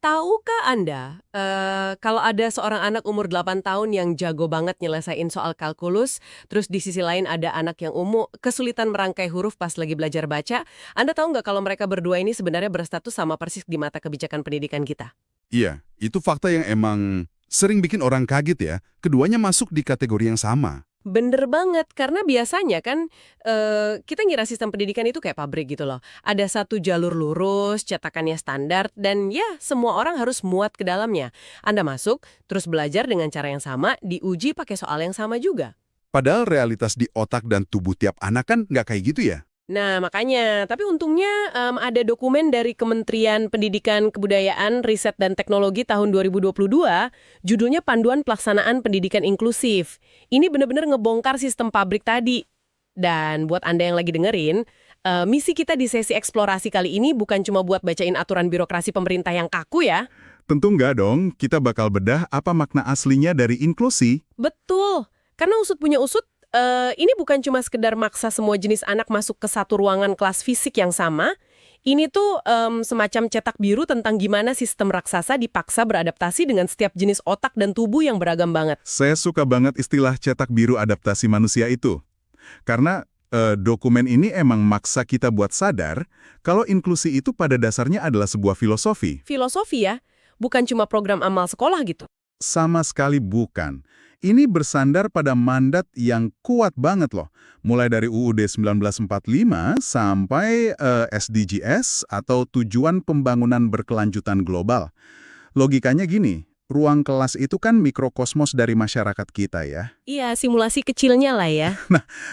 Tahukah Anda, kalau ada seorang anak umur 8 tahun yang jago banget nyelesain soal kalkulus, terus di sisi lain ada anak yang kesulitan merangkai huruf pas lagi belajar baca, Anda tahu nggak kalau mereka berdua ini sebenarnya berstatus sama persis di mata kebijakan pendidikan kita? Iya, itu fakta yang emang sering bikin orang kaget ya. Keduanya masuk di kategori yang sama. Bener banget, karena biasanya kan kita ngira sistem pendidikan itu kayak pabrik gitu loh. Ada satu jalur lurus, cetakannya standar, dan ya semua orang harus muat ke dalamnya. Anda masuk, terus belajar dengan cara yang sama, diuji pakai soal yang sama juga. Padahal realitas di otak dan tubuh tiap anak kan nggak kayak gitu ya. Nah, makanya. Tapi untungnya ada dokumen dari Kementerian Pendidikan Kebudayaan, Riset dan Teknologi tahun 2022, judulnya Panduan Pelaksanaan Pendidikan Inklusif. Ini benar-benar ngebongkar sistem pabrik tadi. Dan buat Anda yang lagi dengerin, misi kita di sesi eksplorasi kali ini bukan cuma buat bacain aturan birokrasi pemerintah yang kaku ya. Tentu nggak dong, kita bakal bedah apa makna aslinya dari inklusi. Betul. Karena usut punya usut, ini bukan cuma sekedar maksa semua jenis anak masuk ke satu ruangan kelas fisik yang sama. Ini tuh semacam cetak biru tentang gimana sistem raksasa dipaksa beradaptasi dengan setiap jenis otak dan tubuh yang beragam banget. Saya suka banget istilah cetak biru adaptasi manusia itu. Karena dokumen ini emang maksa kita buat sadar kalau inklusi itu pada dasarnya adalah sebuah filosofi. Filosofi ya, bukan cuma program amal sekolah gitu. Sama sekali bukan. Ini bersandar pada mandat yang kuat banget loh. Mulai dari UUD 1945 sampai SDGs atau Tujuan Pembangunan Berkelanjutan Global. Logikanya gini, ruang kelas itu kan mikrokosmos dari masyarakat kita ya. Iya, simulasi kecilnya lah ya.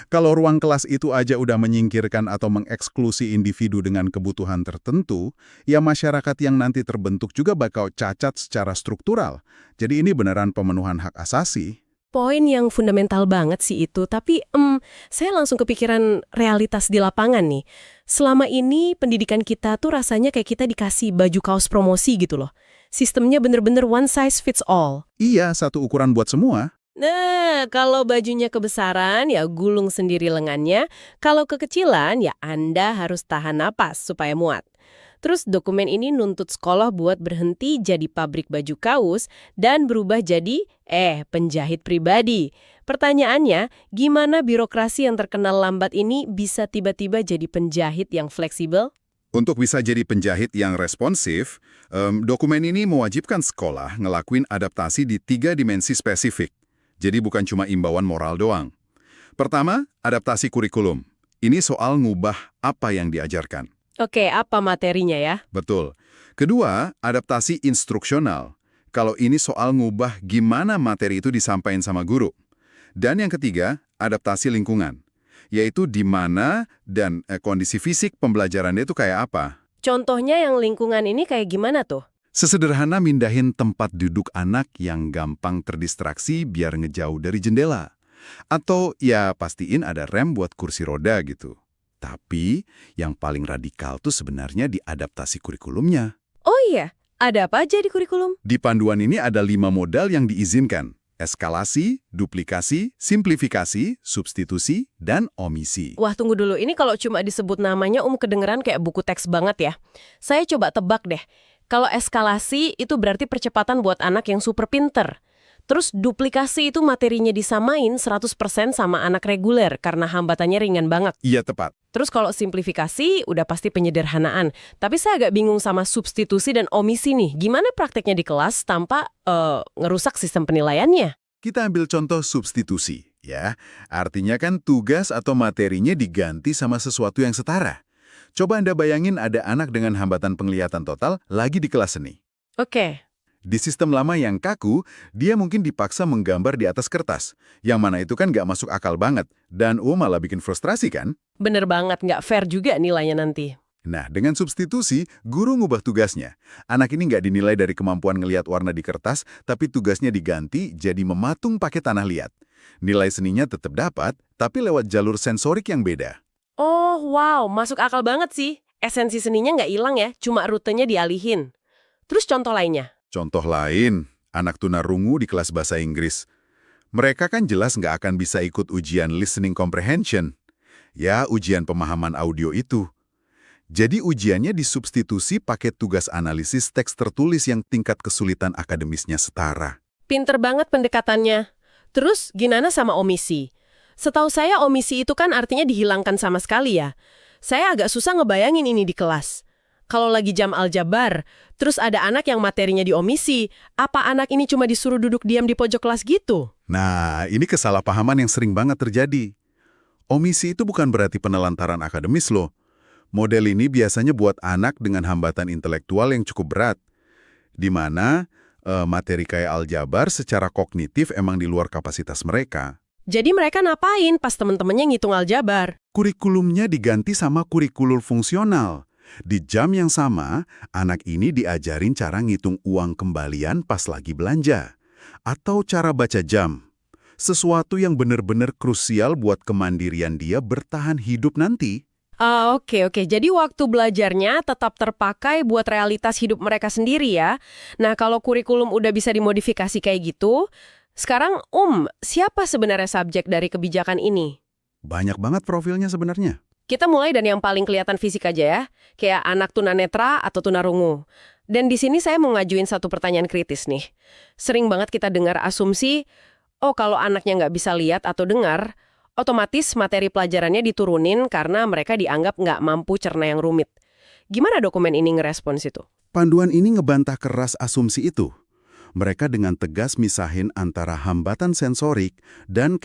Kalau ruang kelas itu aja udah menyingkirkan atau mengeksklusi individu dengan kebutuhan tertentu, ya masyarakat yang nanti terbentuk juga bakal cacat secara struktural. Jadi ini beneran pemenuhan hak asasi. Poin yang fundamental banget sih itu, tapi saya langsung kepikiran realitas di lapangan nih. Selama ini pendidikan kita tuh rasanya kayak kita dikasih baju kaos promosi gitu loh. Sistemnya bener-bener one size fits all. Iya, satu ukuran buat semua. Nah, kalau bajunya kebesaran ya gulung sendiri lengannya, kalau kekecilan ya Anda harus tahan napas supaya muat. Terus dokumen ini nuntut sekolah buat berhenti jadi pabrik baju kaos dan berubah jadi penjahit pribadi. Pertanyaannya, gimana birokrasi yang terkenal lambat ini bisa tiba-tiba jadi penjahit yang fleksibel? Untuk bisa jadi penjahit yang responsif, dokumen ini mewajibkan sekolah ngelakuin adaptasi di 3 dimensi spesifik. Jadi bukan cuma imbauan moral doang. Pertama, adaptasi kurikulum. Ini soal ngubah apa yang diajarkan. Oke, apa materinya ya? Betul. Kedua, adaptasi instruksional. Kalau ini soal ngubah gimana materi itu disampaikan sama guru. Dan yang ketiga, adaptasi lingkungan. Yaitu di mana dan kondisi fisik pembelajarannya itu kayak apa. Contohnya yang lingkungan ini kayak gimana tuh? Sesederhana mindahin tempat duduk anak yang gampang terdistraksi biar ngejauh dari jendela. Atau ya pastiin ada rem buat kursi roda gitu. Tapi yang paling radikal tuh sebenarnya di adaptasi kurikulumnya. Oh iya, ada apa aja di kurikulum? Di panduan ini ada 5 modal yang diizinkan. Eskalasi, duplikasi, simplifikasi, substitusi, dan omisi. Wah, tunggu dulu. Ini kalau cuma disebut namanya kedengeran kayak buku teks banget ya. Saya coba tebak deh. Kalau eskalasi itu berarti percepatan buat anak yang super pinter. Terus duplikasi itu materinya disamain 100% sama anak reguler karena hambatannya ringan banget. Iya tepat. Terus kalau simplifikasi udah pasti penyederhanaan. Tapi saya agak bingung sama substitusi dan omisi nih. Gimana prakteknya di kelas tanpa ngerusak sistem penilaiannya? Kita ambil contoh substitusi, ya. Artinya kan tugas atau materinya diganti sama sesuatu yang setara. Coba Anda bayangin ada anak dengan hambatan penglihatan total lagi di kelas seni. Oke. Di sistem lama yang kaku, dia mungkin dipaksa menggambar di atas kertas. Yang mana itu kan nggak masuk akal banget. Dan malah bikin frustrasi kan? Bener banget, nggak fair juga nilainya nanti. Nah, dengan substitusi, guru ngubah tugasnya. Anak ini nggak dinilai dari kemampuan ngelihat warna di kertas, tapi tugasnya diganti jadi mematung pakai tanah liat. Nilai seninya tetap dapat, tapi lewat jalur sensorik yang beda. Oh, wow, masuk akal banget sih. Esensi seninya nggak hilang ya, cuma rutenya dialihin. Terus contoh lainnya? Contoh lain, anak tunarungu di kelas bahasa Inggris. Mereka kan jelas nggak akan bisa ikut ujian listening comprehension. Ya, ujian pemahaman audio itu. Jadi ujiannya disubstitusi pakai tugas analisis teks tertulis yang tingkat kesulitan akademisnya setara. Pinter banget pendekatannya. Terus gimana sama omisi? Setahu saya omisi itu kan artinya dihilangkan sama sekali ya. Saya agak susah ngebayangin ini di kelas. Kalau lagi jam aljabar, terus ada anak yang materinya diomisi, apa anak ini cuma disuruh duduk diam di pojok kelas gitu? Nah, ini kesalahpahaman yang sering banget terjadi. Omisi itu bukan berarti penelantaran akademis loh. Model ini biasanya buat anak dengan hambatan intelektual yang cukup berat, di mana materi kayak aljabar secara kognitif emang di luar kapasitas mereka. Jadi mereka ngapain pas temen-temennya ngitung aljabar? Kurikulumnya diganti sama kurikulum fungsional. Di jam yang sama, anak ini diajarin cara ngitung uang kembalian pas lagi belanja. Atau cara baca jam. Sesuatu yang benar-benar krusial buat kemandirian dia bertahan hidup nanti. Oke. Jadi waktu belajarnya tetap terpakai buat realitas hidup mereka sendiri ya. Nah, kalau kurikulum udah bisa dimodifikasi kayak gitu, sekarang siapa sebenarnya subjek dari kebijakan ini? Banyak banget profilnya sebenarnya. Kita mulai dari yang paling kelihatan fisik aja ya, kayak anak tunanetra atau tunarungu. Dan di sini saya mau ngajuin satu pertanyaan kritis nih. Sering banget kita dengar asumsi, kalau anaknya nggak bisa lihat atau dengar, otomatis materi pelajarannya diturunin karena mereka dianggap nggak mampu cerna yang rumit. Gimana dokumen ini ngerespons itu? Panduan ini ngebantah keras asumsi itu. Mereka dengan tegas misahin antara hambatan sensorik dan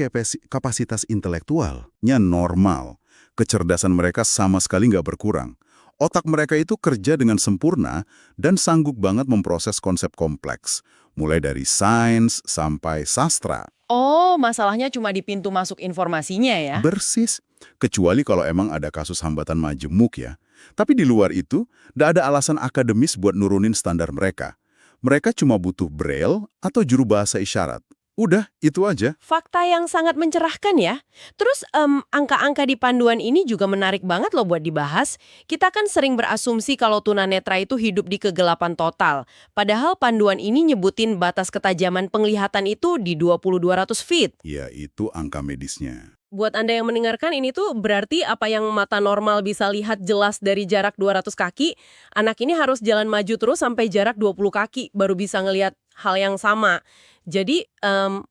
kapasitas intelektualnya normal. Kecerdasan mereka sama sekali nggak berkurang. Otak mereka itu kerja dengan sempurna dan sanggup banget memproses konsep kompleks, mulai dari sains sampai sastra. Oh, masalahnya cuma di pintu masuk informasinya ya? Persis, kecuali kalau emang ada kasus hambatan majemuk ya. Tapi di luar itu, nggak ada alasan akademis buat nurunin standar mereka. Mereka cuma butuh braille atau juru bahasa isyarat. Udah, itu aja. Fakta yang sangat mencerahkan ya. Terus angka-angka di panduan ini juga menarik banget loh buat dibahas. Kita kan sering berasumsi kalau tunanetra itu hidup di kegelapan total. Padahal panduan ini nyebutin batas ketajaman penglihatan itu di 20-200 feet. Ya, itu angka medisnya. Buat Anda yang mendengarkan ini tuh berarti apa yang mata normal bisa lihat jelas dari jarak 200 kaki, anak ini harus jalan maju terus sampai jarak 20 kaki baru bisa ngelihat hal yang sama. Jadi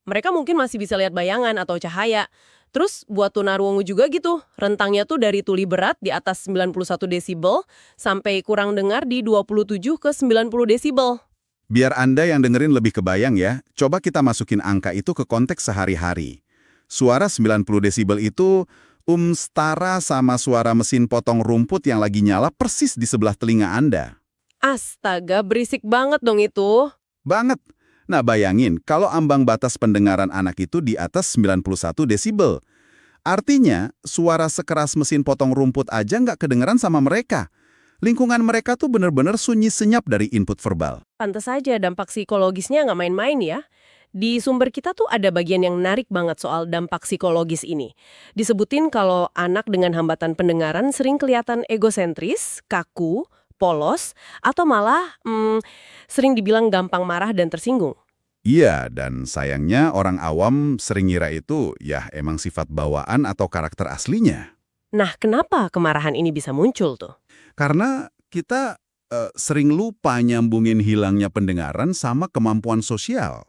mereka mungkin masih bisa lihat bayangan atau cahaya. Terus buat tunarungu juga gitu, rentangnya tuh dari tuli berat di atas 91 desibel sampai kurang dengar di 27 ke 90 desibel. Biar Anda yang dengerin lebih kebayang ya, coba kita masukin angka itu ke konteks sehari-hari. Suara 90 desibel itu setara sama suara mesin potong rumput yang lagi nyala persis di sebelah telinga Anda. Astaga, berisik banget dong itu. Banget. Nah, bayangin kalau ambang batas pendengaran anak itu di atas 91 desibel. Artinya, suara sekeras mesin potong rumput aja nggak kedengeran sama mereka. Lingkungan mereka tuh bener-bener sunyi senyap dari input verbal. Pantes saja dampak psikologisnya nggak main-main ya. Di sumber kita tuh ada bagian yang menarik banget soal dampak psikologis ini. Disebutin kalau anak dengan hambatan pendengaran sering kelihatan egosentris, kaku, polos, atau malah sering dibilang gampang marah dan tersinggung. Iya, dan sayangnya orang awam sering ngira itu ya emang sifat bawaan atau karakter aslinya. Nah, kenapa kemarahan ini bisa muncul tuh? Karena kita sering lupa nyambungin hilangnya pendengaran sama kemampuan sosial.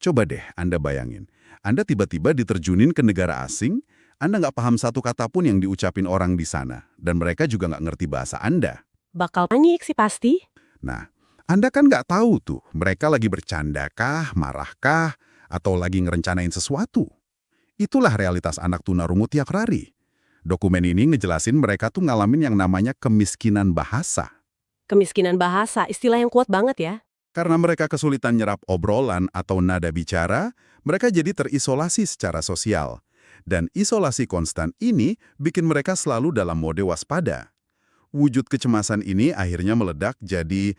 Coba deh Anda bayangin, Anda tiba-tiba diterjunin ke negara asing, Anda nggak paham satu kata pun yang diucapin orang di sana, dan mereka juga nggak ngerti bahasa Anda. Bakal panik sih pasti. Nah, Anda kan nggak tahu tuh, mereka lagi bercandakah, marahkah, atau lagi ngerencanain sesuatu. Itulah realitas anak tunarungu tiap hari. Dokumen ini ngejelasin mereka tuh ngalamin yang namanya kemiskinan bahasa. Kemiskinan bahasa, istilah yang kuat banget ya. Karena mereka kesulitan nyerap obrolan atau nada bicara, mereka jadi terisolasi secara sosial. Dan isolasi konstan ini bikin mereka selalu dalam mode waspada. Wujud kecemasan ini akhirnya meledak jadi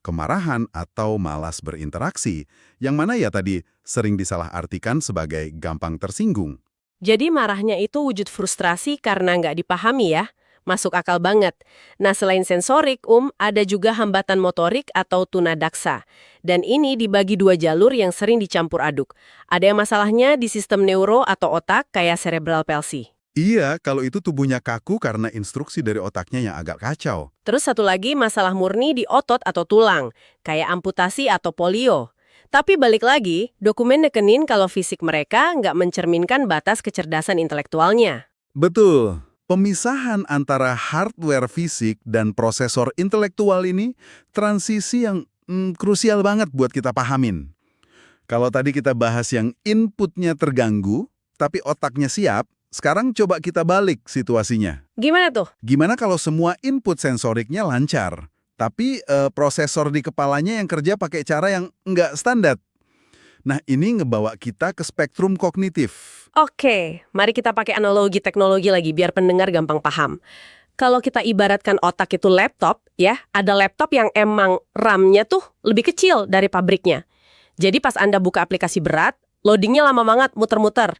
kemarahan atau malas berinteraksi, yang mana ya tadi sering disalahartikan sebagai gampang tersinggung. Jadi marahnya itu wujud frustrasi karena nggak dipahami ya. Masuk akal banget. Nah, selain sensorik, ada juga hambatan motorik atau tunadaksa. Dan ini dibagi dua jalur yang sering dicampur aduk. Ada yang masalahnya di sistem neuro atau otak kayak cerebral palsy. Iya, kalau itu tubuhnya kaku karena instruksi dari otaknya yang agak kacau. Terus satu lagi masalah murni di otot atau tulang, kayak amputasi atau polio. Tapi balik lagi, dokumen nekenin kalau fisik mereka nggak mencerminkan batas kecerdasan intelektualnya. Betul. Pemisahan antara hardware fisik dan prosesor intelektual ini transisi yang krusial banget buat kita pahamin. Kalau tadi kita bahas yang inputnya terganggu, tapi otaknya siap, sekarang coba kita balik situasinya. Gimana tuh? Gimana kalau semua input sensoriknya lancar, tapi prosesor di kepalanya yang kerja pakai cara yang nggak standar? Nah, ini ngebawa kita ke spektrum kognitif. Oke, mari kita pakai analogi teknologi lagi biar pendengar gampang paham. Kalau kita ibaratkan otak itu laptop, ya, ada laptop yang emang RAM-nya tuh lebih kecil dari pabriknya. Jadi pas Anda buka aplikasi berat, loadingnya lama banget muter-muter.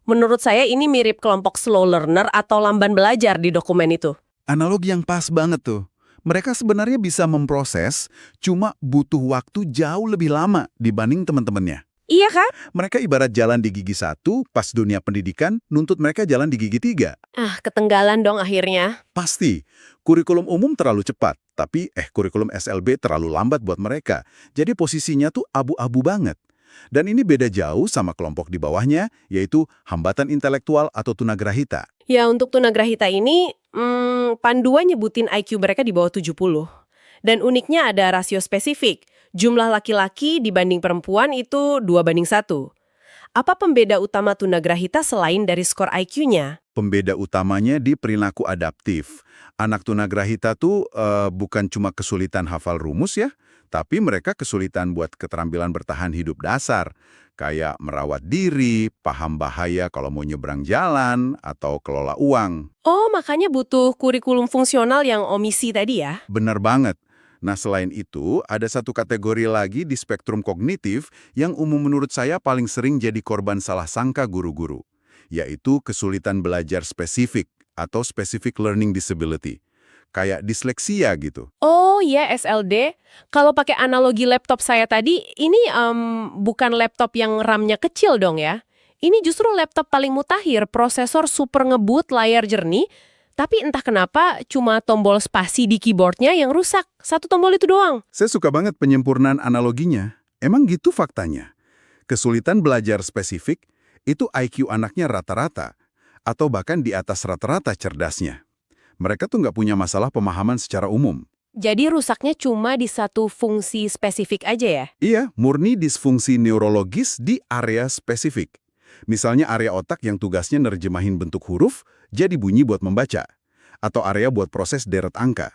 Menurut saya ini mirip kelompok slow learner atau lamban belajar di dokumen itu. Analogi yang pas banget tuh. Mereka sebenarnya bisa memproses, cuma butuh waktu jauh lebih lama dibanding teman-temannya. Iya kan? Mereka ibarat jalan di gigi 1, pas dunia pendidikan nuntut mereka jalan di gigi 3. Ketenggalan dong akhirnya. Pasti, kurikulum umum terlalu cepat, tapi kurikulum SLB terlalu lambat buat mereka. Jadi posisinya tuh abu-abu banget. Dan ini beda jauh sama kelompok di bawahnya, yaitu hambatan intelektual atau tunagrahita. Ya untuk tunagrahita ini, panduan nyebutin IQ mereka di bawah 70. Dan uniknya ada rasio spesifik. Jumlah laki-laki dibanding perempuan itu 2:1. Apa pembeda utama tunagrahita selain dari skor IQ-nya? Pembeda utamanya di perilaku adaptif. Anak tunagrahita tuh bukan cuma kesulitan hafal rumus ya, tapi mereka kesulitan buat keterampilan bertahan hidup dasar. Kayak merawat diri, paham bahaya kalau mau nyebrang jalan, atau kelola uang. Oh, makanya butuh kurikulum fungsional yang omisi tadi ya? Benar banget. Nah, selain itu, ada satu kategori lagi di spektrum kognitif yang umum menurut saya paling sering jadi korban salah sangka guru-guru, yaitu kesulitan belajar spesifik atau specific learning disability, kayak disleksia gitu. Oh iya, SLD. Kalau pakai analogi laptop saya tadi, ini bukan laptop yang RAM-nya kecil dong ya? Ini justru laptop paling mutakhir, prosesor super ngebut, layar jernih, tapi entah kenapa cuma tombol spasi di keyboardnya yang rusak. Satu tombol itu doang. Saya suka banget penyempurnaan analoginya. Emang gitu faktanya. Kesulitan belajar spesifik itu IQ anaknya rata-rata, atau bahkan di atas rata-rata cerdasnya. Mereka tuh nggak punya masalah pemahaman secara umum. Jadi rusaknya cuma di satu fungsi spesifik aja ya? Iya, murni disfungsi neurologis di area spesifik. Misalnya area otak yang tugasnya nerjemahin bentuk huruf, jadi bunyi buat membaca. Atau area buat proses deret angka.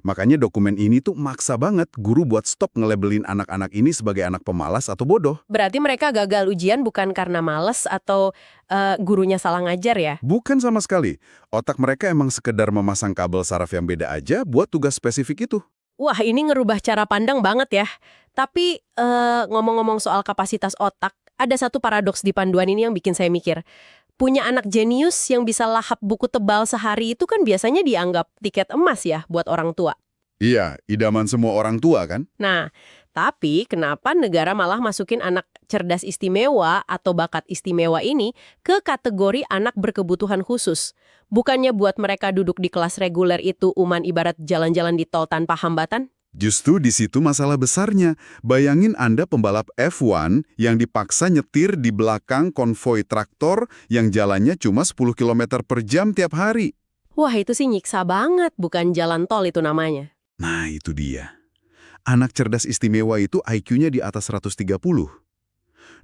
Makanya dokumen ini tuh maksa banget guru buat stop ngelabelin anak-anak ini sebagai anak pemalas atau bodoh. Berarti mereka gagal ujian bukan karena males atau gurunya salah ngajar ya? Bukan sama sekali. Otak mereka emang sekedar memasang kabel saraf yang beda aja buat tugas spesifik itu. Wah, ini ngerubah cara pandang banget ya. Tapi ngomong-ngomong soal kapasitas otak, ada satu paradoks di panduan ini yang bikin saya mikir. Punya anak jenius yang bisa lahap buku tebal sehari itu kan biasanya dianggap tiket emas ya buat orang tua. Iya, idaman semua orang tua kan? Nah, tapi kenapa negara malah masukin anak cerdas istimewa atau bakat istimewa ini ke kategori anak berkebutuhan khusus? Bukannya buat mereka duduk di kelas reguler itu ibarat jalan-jalan di tol tanpa hambatan? Justru di situ masalah besarnya. Bayangin Anda pembalap F1 yang dipaksa nyetir di belakang konvoi traktor yang jalannya cuma 10 km per jam tiap hari. Wah, itu sih nyiksa banget, bukan jalan tol itu namanya. Nah, itu dia. Anak cerdas istimewa itu IQ-nya di atas 130.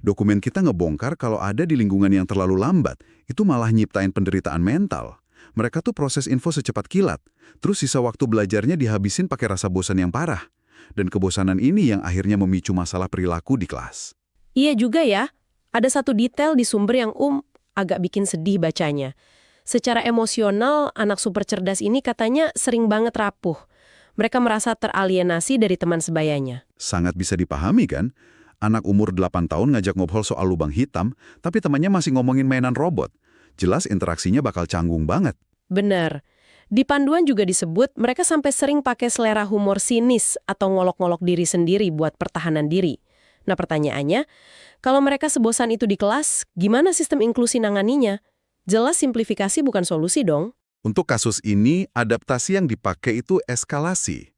Dokumen kita ngebongkar kalau ada di lingkungan yang terlalu lambat, itu malah nyiptain penderitaan mental. Mereka tuh proses info secepat kilat, terus sisa waktu belajarnya dihabisin pakai rasa bosan yang parah. Dan kebosanan ini yang akhirnya memicu masalah perilaku di kelas. Iya juga ya, ada satu detail di sumber yang agak bikin sedih bacanya. Secara emosional, anak super cerdas ini katanya sering banget rapuh. Mereka merasa teralienasi dari teman sebayanya. Sangat bisa dipahami kan? Anak umur 8 tahun ngajak ngobrol soal lubang hitam, tapi temannya masih ngomongin mainan robot. Jelas interaksinya bakal canggung banget. Bener. Di panduan juga disebut mereka sampai sering pakai selera humor sinis atau ngolok-ngolok diri sendiri buat pertahanan diri. Nah pertanyaannya, kalau mereka sebosan itu di kelas, gimana sistem inklusi nanganinya? Jelas simplifikasi bukan solusi dong. Untuk kasus ini, adaptasi yang dipakai itu eskalasi.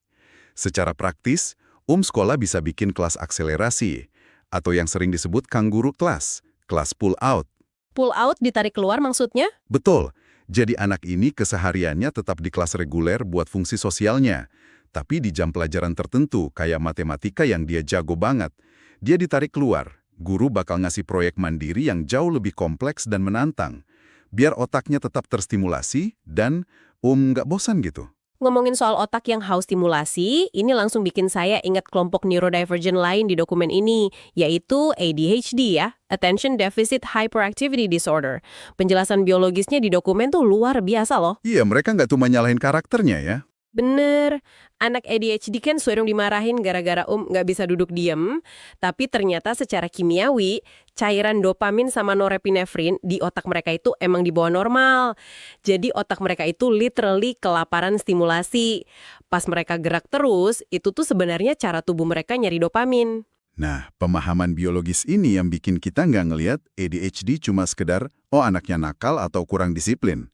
Secara praktis, sekolah bisa bikin kelas akselerasi, atau yang sering disebut kangguru kelas pull out. Pull out ditarik keluar maksudnya? Betul, jadi anak ini kesehariannya tetap di kelas reguler buat fungsi sosialnya. Tapi di jam pelajaran tertentu, kayak matematika yang dia jago banget, dia ditarik keluar. Guru bakal ngasih proyek mandiri yang jauh lebih kompleks dan menantang, biar otaknya tetap terstimulasi dan nggak bosan gitu. Ngomongin soal otak yang haus stimulasi, ini langsung bikin saya ingat kelompok neurodivergent lain di dokumen ini, yaitu ADHD ya, Attention Deficit Hyperactivity Disorder. Penjelasan biologisnya di dokumen tuh luar biasa loh. Iya, mereka nggak cuma nyalahin karakternya ya. Bener, anak ADHD kan sering dimarahin gara-gara nggak bisa duduk diem, tapi ternyata secara kimiawi, cairan dopamin sama norepinefrin di otak mereka itu emang di bawah normal. Jadi otak mereka itu literally kelaparan stimulasi. Pas mereka gerak terus, itu tuh sebenarnya cara tubuh mereka nyari dopamin. Nah, pemahaman biologis ini yang bikin kita nggak ngelihat ADHD cuma sekedar, anaknya nakal atau kurang disiplin.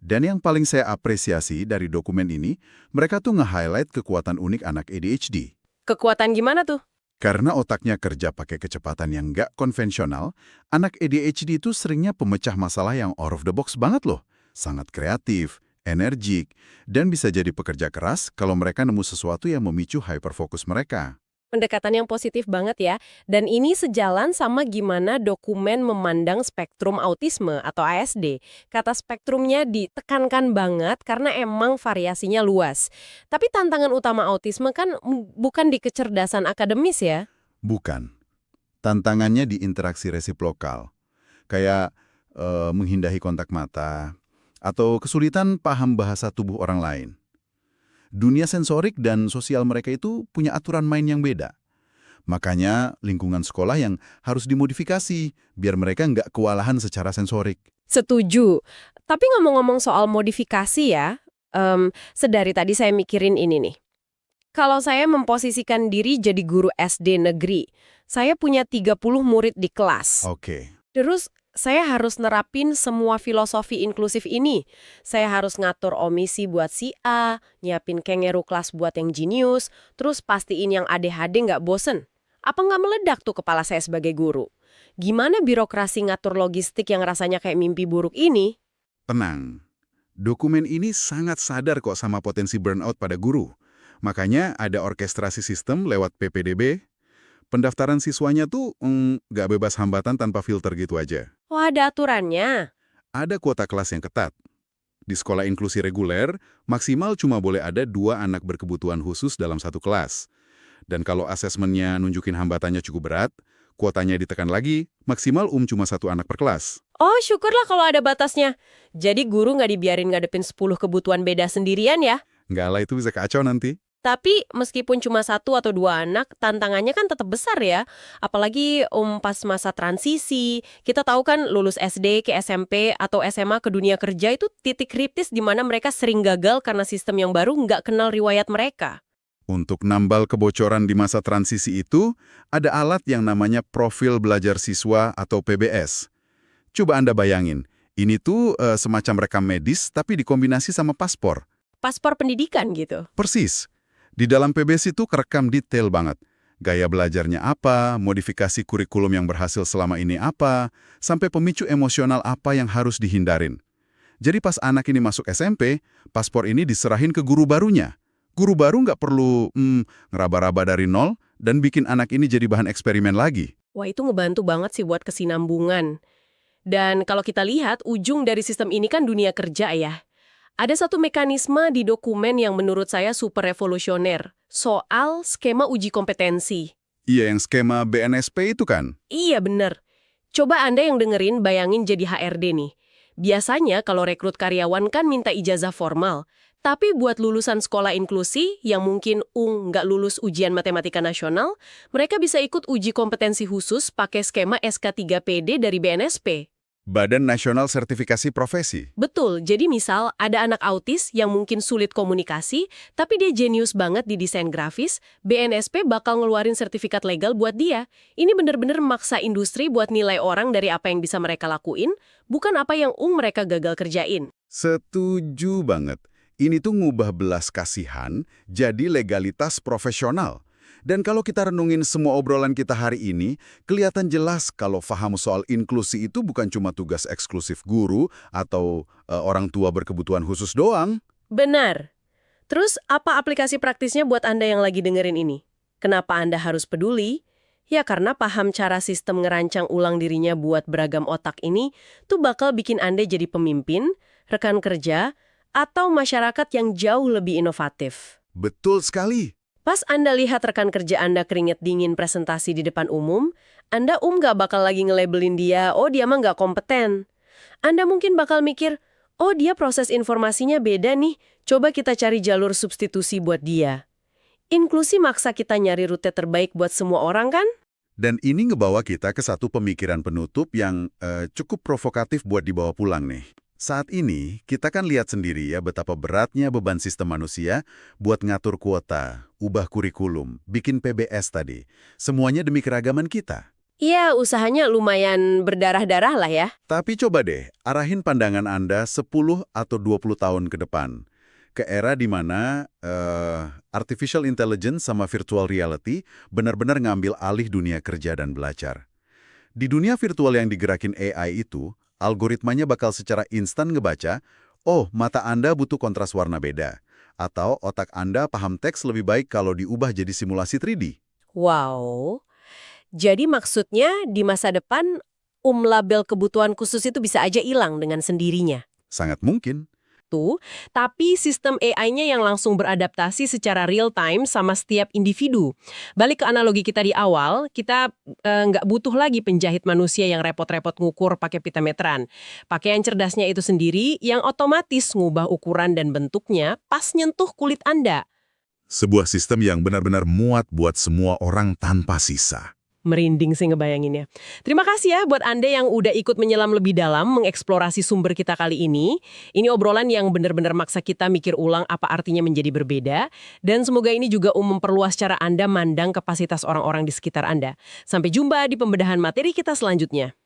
Dan yang paling saya apresiasi dari dokumen ini, mereka tuh nge-highlight kekuatan unik anak ADHD. Kekuatan gimana tuh? Karena otaknya kerja pakai kecepatan yang nggak konvensional, anak ADHD itu seringnya pemecah masalah yang out of the box banget loh. Sangat kreatif, energik, dan bisa jadi pekerja keras kalau mereka nemu sesuatu yang memicu hyperfokus mereka. Pendekatan yang positif banget ya. Dan ini sejalan sama gimana dokumen memandang spektrum autisme atau ASD. Kata spektrumnya ditekankan banget karena emang variasinya luas. Tapi tantangan utama autisme kan bukan di kecerdasan akademis ya. Bukan. Tantangannya di interaksi resiprokal. Kayak menghindari kontak mata, atau kesulitan paham bahasa tubuh orang lain. Dunia sensorik dan sosial mereka itu punya aturan main yang beda. Makanya lingkungan sekolah yang harus dimodifikasi biar mereka nggak kewalahan secara sensorik. Setuju. Tapi ngomong-ngomong soal modifikasi ya, sedari tadi saya mikirin ini nih. Kalau saya memposisikan diri jadi guru SD negeri, saya punya 30 murid di kelas. Oke. Terus saya harus nerapin semua filosofi inklusif ini. Saya harus ngatur omisi buat si A, nyiapin kengeru kelas buat yang jenius, terus pastiin yang ADHD nggak bosen. Apa nggak meledak tuh kepala saya sebagai guru? Gimana birokrasi ngatur logistik yang rasanya kayak mimpi buruk ini? Tenang. Dokumen ini sangat sadar kok sama potensi burnout pada guru. Makanya ada orkestrasi sistem lewat PPDB. Pendaftaran siswanya tuh nggak bebas hambatan tanpa filter gitu aja. Wah, ada aturannya. Ada kuota kelas yang ketat. Di sekolah inklusi reguler, maksimal cuma boleh ada 2 anak berkebutuhan khusus dalam satu kelas. Dan kalau asesmennya nunjukin hambatannya cukup berat, kuotanya ditekan lagi, maksimal cuma 1 anak per kelas. Oh, syukurlah kalau ada batasnya. Jadi guru nggak dibiarin ngadepin 10 kebutuhan beda sendirian ya? Nggak lah, itu bisa kacau nanti. Tapi meskipun cuma 1 atau 2 anak, tantangannya kan tetap besar ya. Apalagi pas masa transisi, kita tahu kan lulus SD ke SMP atau SMA ke dunia kerja itu titik kritis di mana mereka sering gagal karena sistem yang baru nggak kenal riwayat mereka. Untuk nambal kebocoran di masa transisi itu, ada alat yang namanya Profil Belajar Siswa atau PBS. Coba Anda bayangin, ini tuh semacam rekam medis tapi dikombinasi sama paspor. Paspor pendidikan gitu. Persis. Di dalam PBS itu kerekam detail banget. Gaya belajarnya apa, modifikasi kurikulum yang berhasil selama ini apa, sampai pemicu emosional apa yang harus dihindarin. Jadi pas anak ini masuk SMP, paspor ini diserahin ke guru barunya. Guru baru nggak perlu ngeraba-raba dari nol dan bikin anak ini jadi bahan eksperimen lagi. Wah, itu ngebantu banget sih buat kesinambungan. Dan kalau kita lihat, ujung dari sistem ini kan dunia kerja ya. Ada satu mekanisme di dokumen yang menurut saya super revolusioner, soal skema uji kompetensi. Iya, yang skema BNSP itu kan? Iya, bener. Coba Anda yang dengerin bayangin jadi HRD nih. Biasanya kalau rekrut karyawan kan minta ijazah formal. Tapi buat lulusan sekolah inklusi yang mungkin nggak lulus ujian matematika nasional, mereka bisa ikut uji kompetensi khusus pakai skema SK3PD dari BNSP. Badan Nasional Sertifikasi Profesi. Betul, jadi misal ada anak autis yang mungkin sulit komunikasi, tapi dia jenius banget di desain grafis, BNSP bakal ngeluarin sertifikat legal buat dia. Ini bener-bener maksa industri buat nilai orang dari apa yang bisa mereka lakuin, bukan apa yang mereka gagal kerjain. Setuju banget. Ini tuh ngubah belas kasihan jadi legalitas profesional. Dan kalau kita renungin semua obrolan kita hari ini, kelihatan jelas kalau paham soal inklusi itu bukan cuma tugas eksklusif guru atau orang tua berkebutuhan khusus doang. Benar. Terus apa aplikasi praktisnya buat Anda yang lagi dengerin ini? Kenapa Anda harus peduli? Ya karena paham cara sistem ngerancang ulang dirinya buat beragam otak ini tuh bakal bikin Anda jadi pemimpin, rekan kerja, atau masyarakat yang jauh lebih inovatif. Betul sekali. Pas Anda lihat rekan kerja Anda keringet dingin presentasi di depan umum, Anda nggak bakal lagi nge-labelin dia, oh dia mah nggak kompeten. Anda mungkin bakal mikir, oh dia proses informasinya beda nih, coba kita cari jalur substitusi buat dia. Inklusi maksa kita nyari rute terbaik buat semua orang kan? Dan ini ngebawa kita ke satu pemikiran penutup yang cukup provokatif buat dibawa pulang nih. Saat ini, kita kan lihat sendiri ya betapa beratnya beban sistem manusia buat ngatur kuota, ubah kurikulum, bikin PBS tadi. Semuanya demi keragaman kita. Iya, usahanya lumayan berdarah-darah lah ya. Tapi coba deh, arahin pandangan Anda 10 atau 20 tahun ke depan. Ke era di mana artificial intelligence sama virtual reality benar-benar ngambil alih dunia kerja dan belajar. Di dunia virtual yang digerakin AI itu, algoritmanya bakal secara instan ngebaca, oh, mata Anda butuh kontras warna beda. Atau otak Anda paham teks lebih baik kalau diubah jadi simulasi 3D. Wow. Jadi maksudnya di masa depan, label kebutuhan khusus itu bisa aja hilang dengan sendirinya. Sangat mungkin. Tapi sistem AI-nya yang langsung beradaptasi secara real time sama setiap individu. Balik ke analogi kita di awal, kita nggak butuh lagi penjahit manusia yang repot-repot ngukur pakai pita meteran. Pakaian cerdasnya itu sendiri yang otomatis ngubah ukuran dan bentuknya pas nyentuh kulit Anda. Sebuah sistem yang benar-benar muat buat semua orang tanpa sisa. Merinding sih ngebayanginnya. Terima kasih ya buat Anda yang udah ikut menyelam lebih dalam mengeksplorasi sumber kita kali ini. Ini obrolan yang benar-benar maksa kita mikir ulang apa artinya menjadi berbeda. Dan semoga ini juga memperluas cara Anda mandang kapasitas orang-orang di sekitar Anda. Sampai jumpa di pembedahan materi kita selanjutnya.